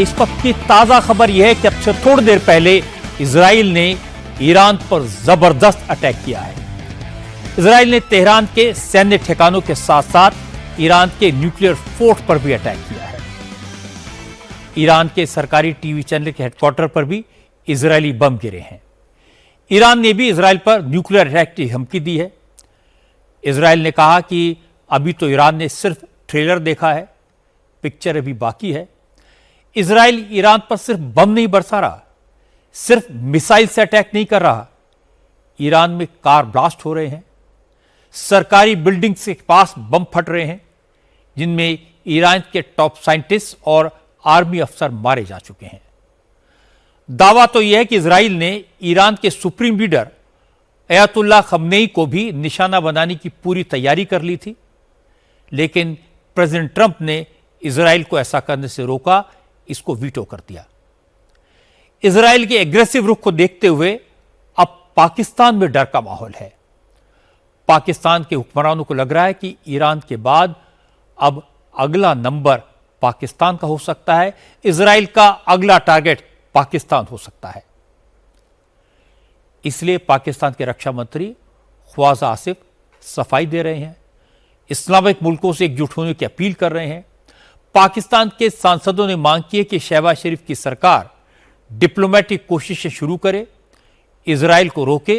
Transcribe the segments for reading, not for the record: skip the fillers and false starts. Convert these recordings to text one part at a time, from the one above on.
इस वक्त की ताजा खबर यह है कि अब से थोड़ी देर पहले इजराइल ने ईरान पर जबरदस्त अटैक किया है। इजराइल ने तेहरान के सैन्य ठिकानों के साथ साथ ईरान के न्यूक्लियर फोर्ट पर भी अटैक किया है। ईरान के सरकारी टीवी चैनल के हेडक्वार्टर पर भी इजरायली बम गिरे हैं। ईरान ने भी इजराइल पर न्यूक्लियर अटैक की धमकी दी है। इजराइल ने कहा कि अभी तो ईरान ने सिर्फ ट्रेलर देखा है, पिक्चर अभी बाकी है। इजराइल ईरान पर सिर्फ बम नहीं बरसा रहा, सिर्फ मिसाइल से अटैक नहीं कर रहा, ईरान में कार ब्लास्ट हो रहे हैं, सरकारी बिल्डिंग्स के पास बम फट रहे हैं, जिनमें ईरान के टॉप साइंटिस्ट और आर्मी अफसर मारे जा चुके हैं। दावा तो यह है कि इजराइल ने ईरान के सुप्रीम लीडर अयतुल्लाह खमनेई को भी निशाना बनाने की पूरी तैयारी कर ली थी, लेकिन प्रेसिडेंट ट्रंप ने इजराइल को ऐसा करने से रोका, इसको वीटो कर दिया। इजराइल के एग्रेसिव रुख को देखते हुए अब पाकिस्तान में डर का माहौल है। पाकिस्तान के हुक्मरानों को लग रहा है कि ईरान के बाद अब अगला नंबर पाकिस्तान का हो सकता है, इजराइल का अगला टारगेट पाकिस्तान हो सकता है। इसलिए पाकिस्तान के रक्षा मंत्री ख्वाजा आसिफ सफाई दे रहे हैं, इस्लामिक मुल्कों से एकजुट होने की अपील कर रहे हैं। पाकिस्तान के सांसदों ने मांग की है कि शहबाज शरीफ की सरकार डिप्लोमेटिक कोशिशें शुरू करे, इजराइल को रोके,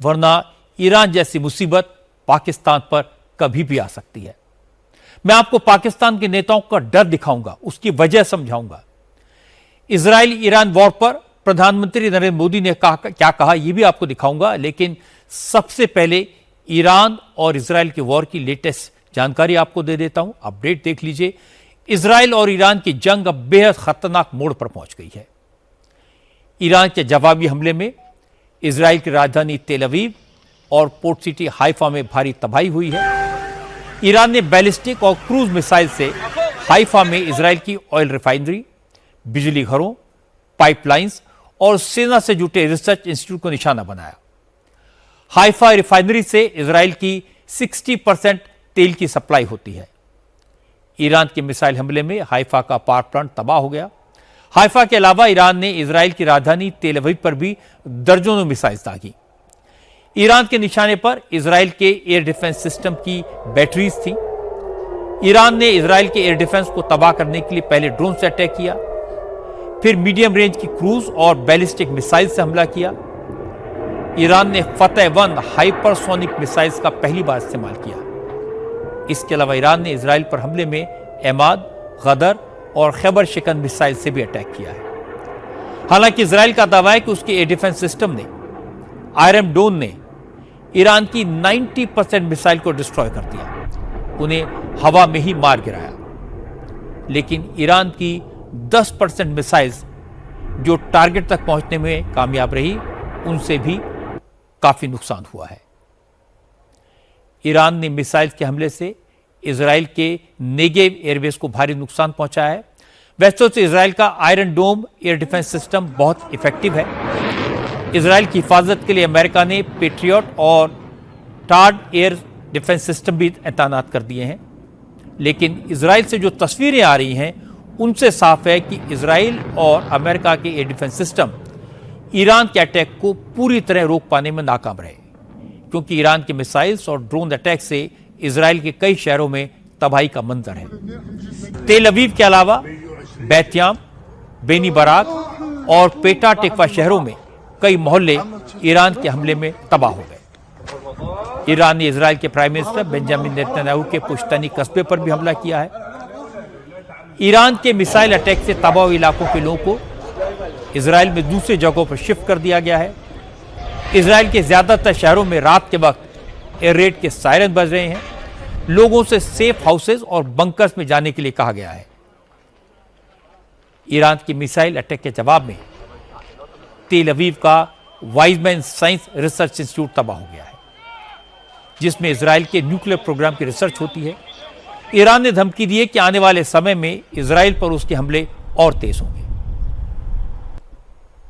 वरना ईरान जैसी मुसीबत पाकिस्तान पर कभी भी आ सकती है। मैं आपको पाकिस्तान के नेताओं का डर दिखाऊंगा, उसकी वजह समझाऊंगा। इजराइल ईरान वॉर पर प्रधानमंत्री नरेंद्र मोदी ने क्या कहा, यह भी आपको दिखाऊंगा, लेकिन सबसे पहले ईरान और इजराइल के वॉर की लेटेस्ट जानकारी आपको दे देता हूं। अपडेट देख लीजिए। इजराइल और ईरान की जंग अब बेहद खतरनाक मोड़ पर पहुंच गई है। ईरान के जवाबी हमले में इजराइल की राजधानी तेल अवीव और पोर्ट सिटी हाइफा में भारी तबाही हुई है। ईरान ने बैलिस्टिक और क्रूज मिसाइल से हाइफा में इजराइल की ऑयल रिफाइनरी, बिजली घरों, पाइपलाइंस और सेना से जुटे रिसर्च इंस्टीट्यूट को निशाना बनाया। हाइफा रिफाइनरी से इजराइल की 60% तेल की सप्लाई होती है। ईरान के मिसाइल हमले में हाइफा का पावर प्लांट तबाह हो गया। हाइफा के अलावा ईरान ने इजराइल की राजधानी तेल अवीव पर भी दर्जनों मिसाइल दागी। ईरान के निशाने पर इजराइल के एयर डिफेंस सिस्टम की बैटरीज थी। ईरान ने इजराइल के एयर डिफेंस को तबाह करने के लिए पहले ड्रोन से अटैक किया, फिर मीडियम रेंज की क्रूज और बैलिस्टिक मिसाइल से हमला किया। ईरान ने फतेह-1 हाइपरसोनिक मिसाइल्स का पहली बार इस्तेमाल किया। इसके अलावा ईरान ने इजराइल पर हमले में एमाद, गदर और खैबर शिकन मिसाइल से भी अटैक किया है। हालांकि इजराइल का दावा है कि उसके एयर डिफेंस सिस्टम ने, आयरन डोम ने ईरान की 90% मिसाइल को डिस्ट्रॉय कर दिया, उन्हें हवा में ही मार गिराया। लेकिन ईरान की 10% मिसाइल्स जो टारगेट तक पहुंचने में कामयाब रही, उनसे भी काफी नुकसान हुआ है। ईरान ने मिसाइल के हमले से इजराइल के नेगेव एयरबेस को भारी नुकसान पहुंचा है। वैसे तो इजराइल का आयरन डोम एयर डिफेंस सिस्टम बहुत इफेक्टिव है। इजराइल की हिफाजत के लिए अमेरिका ने पेट्रियट और टार्ड एयर डिफेंस सिस्टम भी तैनात कर दिए हैं। लेकिन इजराइल से जो तस्वीरें आ रही हैं, उनसे साफ है कि इजराइल और अमेरिका के एयर डिफेंस सिस्टम ईरान के अटैक को पूरी तरह रोक पाने में नाकाम रहे, क्योंकि ईरान के मिसाइल्स और ड्रोन अटैक से इजराइल के कई शहरों में तबाही का मंजर है। तेल अवीव के अलावा बैतयाम, बेनी बराक और पेटा टिकवा शहरों में कई मोहल्ले ईरान के हमले में तबाह हो गए। ईरान ने इजराइल के प्राइम मिनिस्टर बेंजामिन नेतन्याहू के पुश्तैनी कस्बे पर भी हमला किया है। ईरान के मिसाइल अटैक से तबाह हुए इलाकों के लोगों को इजराइल में दूसरी जगहों पर शिफ्ट कर दिया गया है। इजराइल के ज्यादातर शहरों में रात के वक्त एयर रेड के सायरन बज रहे हैं। लोगों से सेफ हाउसेज और बंकर्स में जाने के लिए कहा गया है। ईरान की मिसाइल अटैक के जवाब में तेल अवीव का वाइजमैन साइंस रिसर्च इंस्टीट्यूट तबाह हो गया है, जिसमें इजराइल के न्यूक्लियर प्रोग्राम की रिसर्च होती है। ईरान ने धमकी दी है कि आने वाले समय में इजराइल पर उसके हमले और तेज होंगे।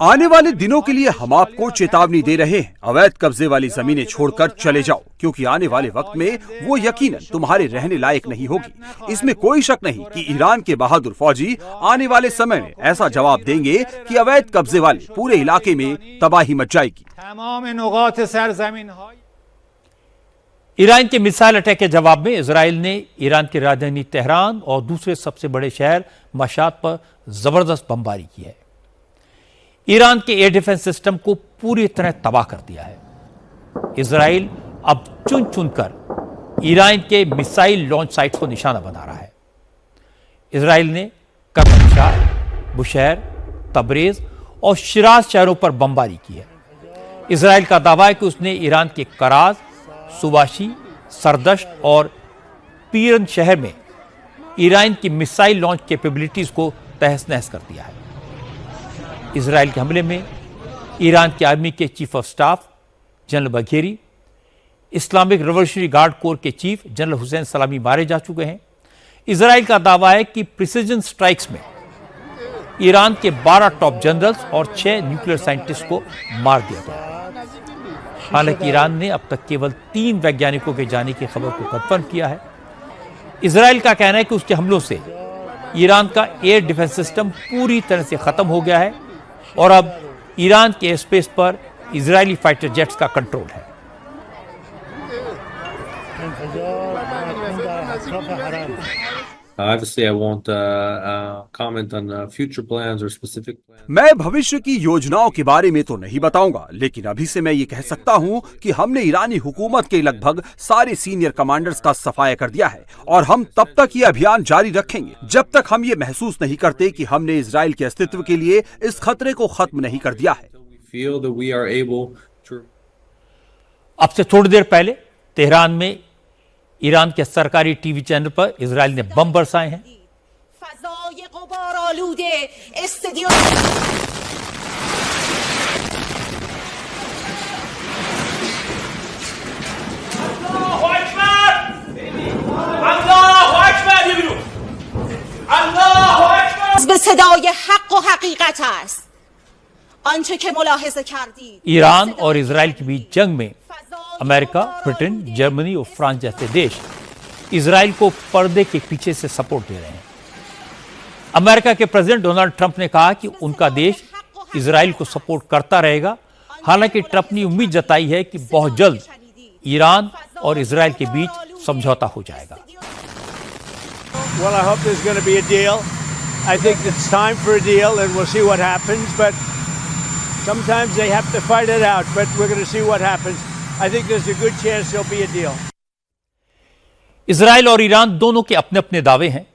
आने वाले दिनों के लिए हम आपको चेतावनी दे रहे हैं, अवैध कब्जे वाली जमीनें छोड़कर चले जाओ, क्योंकि आने वाले वक्त में वो यकीनन तुम्हारे रहने लायक नहीं होगी। इसमें कोई शक नहीं कि ईरान के बहादुर फौजी आने वाले समय में ऐसा जवाब देंगे कि अवैध कब्जे वाले पूरे इलाके में तबाही मच जाएगी। ईरान के मिसाइल अटैक के जवाब में इजराइल ने ईरान की राजधानी तेहरान और दूसरे सबसे बड़े शहर मशाद पर जबरदस्त बमबारी की है। ईरान के एयर डिफेंस सिस्टम को पूरी तरह तबाह कर दिया है। इजराइल अब चुन चुनकर ईरान के मिसाइल लॉन्च साइट्स को निशाना बना रहा है। इजराइल ने कर्मशार, बुशैर, तबरेज और शिराज शहरों पर बमबारी की है। इजराइल का दावा है कि उसने ईरान के कराज, सुवाशी, सरदश्त और पीरन शहर में ईरान की मिसाइल लॉन्च कैपेबिलिटीज को तहस नहस कर दिया है। इजराइल के हमले में ईरान की आर्मी के chief of staff general Bagheri, Islamic revolutionary guard core के चीफ जनरल हुसैन सलामी मारे जा चुके हैं। इजराइल का दावा है कि प्रिसीजन स्ट्राइक्स में ईरान के 12 टॉप जनरल्स और 6 न्यूक्लियर साइंटिस्ट को मार दिया गया। हालांकि ईरान ने अब तक केवल 3 वैज्ञानिकों के जाने की खबर को कंफर्म किया है। इजराइल का कहना है कि उसके हमलों से ईरान का एयर डिफेंस सिस्टम पूरी तरह से खत्म हो गया है और अब ईरान के एयर स्पेस पर इजरायली फाइटर जेट्स का कंट्रोल है। Obviously, I won't comment on future plans or specific plans. मैं भविष्य की योजनाओं के बारे में तो नहीं बताऊंगा, लेकिन अभी से मैं ये कह सकता हूं कि हमने ईरानी हुकूमत के लगभग सारे सीनियर कमांडर्स का सफाया कर दिया है और हम तब तक ये अभियान जारी रखेंगे जब तक हम ये महसूस नहीं करते कि हमने इजराइल के अस्तित्व के लिए इस खतरे को खत्म नहीं कर दिया है। Feel that we are able to. अब से थोड़ी देर पहले तेहरान में ईरान के सरकारी टीवी चैनल पर इजराइल ने बम बरसाए हैं। ईरान और इजराइल के बीच जंग में अमेरिका, ब्रिटेन, जर्मनी और फ्रांस जैसे देश इजराइल को पर्दे के पीछे से सपोर्ट दे रहे हैं। अमेरिका के प्रेसिडेंट डोनाल्ड ट्रंप ने कहा कि उनका देश इजराइल को सपोर्ट करता रहेगा। हालांकि ट्रंप ने उम्मीद जताई है कि बहुत जल्द ईरान और इजराइल के बीच समझौता हो जाएगा। Well, I hope there's going to be a deal. I think it's time for a deal and we'll see what happens, but sometimes they have to fight it out, but we're going to see what happens. I think there's a good chance there'll be a deal. Israel और Iran दोनों के अपने अपने दावे हैं।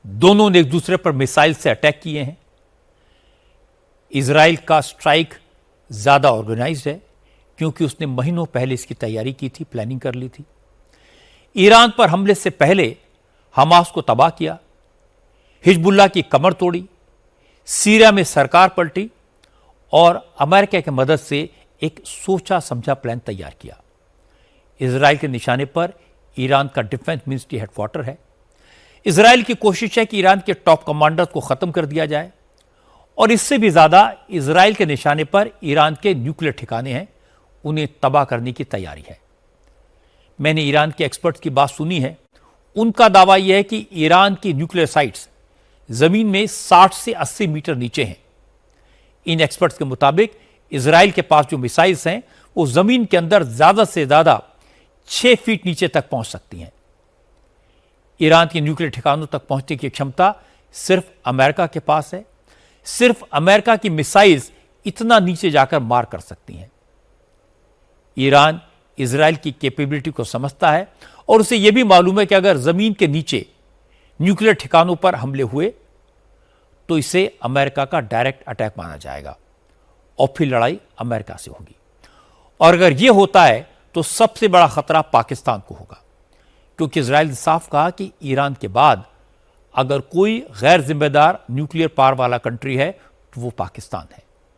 दोनों ने एक दूसरे पर मिसाइल से अटैक किए हैं। इजराइल का स्ट्राइक ज्यादा ऑर्गेनाइज्ड है क्योंकि उसने महीनों पहले इसकी तैयारी की थी, प्लानिंग कर ली थी। ईरान पर हमले से पहले हमास को तबाह किया, हिजबुल्लाह की कमर तोड़ी, सीरिया में सरकार पलटी और अमेरिका की मदद से एक सोचा समझा प्लान तैयार किया। इजराइल के निशाने पर ईरान का डिफेंस मिनिस्ट्री हेडक्वार्टर है। इजराइल की कोशिश है कि ईरान के टॉप कमांडर्स को खत्म कर दिया जाए और इससे भी ज्यादा इजराइल के निशाने पर ईरान के न्यूक्लियर ठिकाने हैं, उन्हें तबाह करने की तैयारी है। मैंने ईरान के एक्सपर्ट्स की बात सुनी है। उनका दावा यह है कि ईरान की न्यूक्लियर साइट्स जमीन में 60 से 80 मीटर नीचे हैं। इन एक्सपर्ट्स के मुताबिक इजराइल के पास जो मिसाइल्स हैं वो जमीन के अंदर ज्यादा से ज्यादा 6 फीट नीचे तक पहुंच सकती हैं। ईरान के न्यूक्लियर ठिकानों तक पहुंचने की क्षमता सिर्फ अमेरिका के पास है। सिर्फ अमेरिका की मिसाइल्स इतना नीचे जाकर मार कर सकती हैं। ईरान इजराइल की कैपेबिलिटी को समझता है और उसे यह भी मालूम है कि अगर जमीन के नीचे न्यूक्लियर ठिकानों पर हमले हुए तो इसे अमेरिका का डायरेक्ट अटैक माना जाएगा और फिर लड़ाई अमेरिका से होगी। और अगर यह होता है तो सबसे बड़ा खतरा पाकिस्तान को होगा, क्योंकि इजराइल ने साफ कहा कि ईरान के बाद अगर कोई गैर जिम्मेदार न्यूक्लियर पावर वाला कंट्री है तो वो पाकिस्तान है।